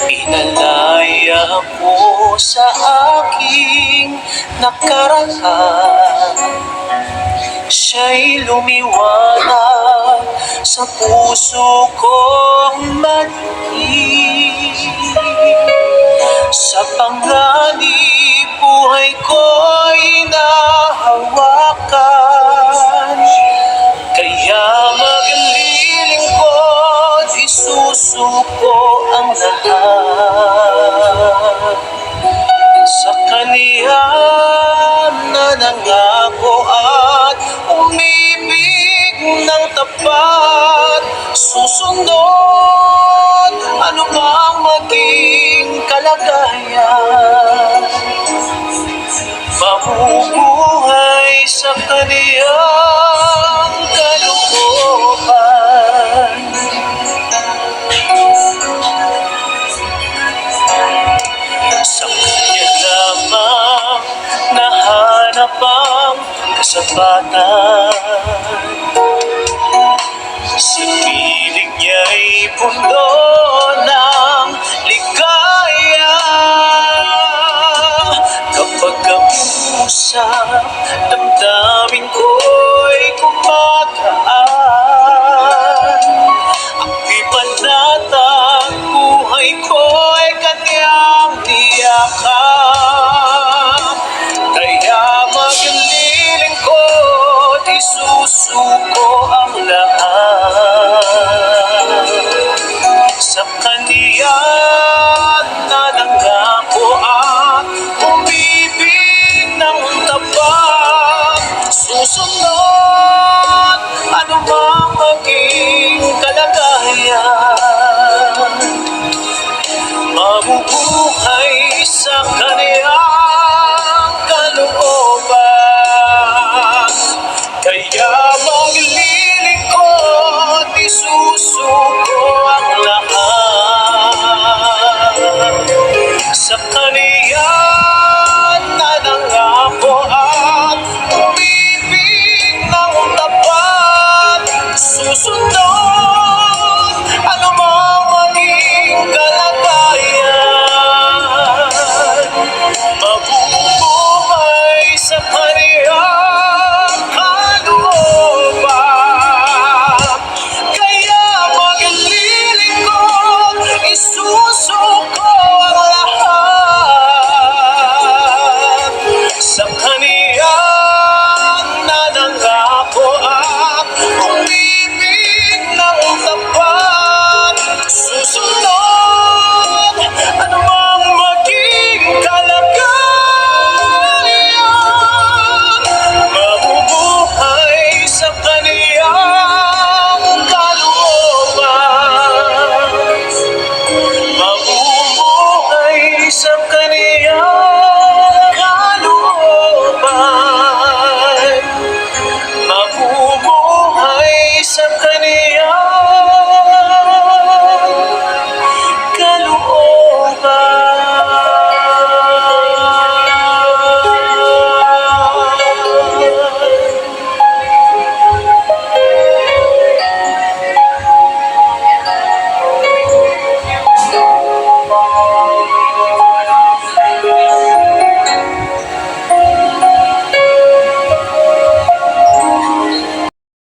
Pinalaya mo sa aking nakaraan, siya'y lumiwanag sa puso kong madilim. Sa panganib, buhay ko'y nahawakan, kaya maglilingkod, isusuko ang lahat sa Kaniya na nangako at umibig ng tapat. Susunod ano bang maging kalagayan, mabubuhay sa Kaniyang kalooban. Sa Kanya lamang nahanap ang kasapatan, sa piling niya'y puno ng ligaya. Kapag ang usap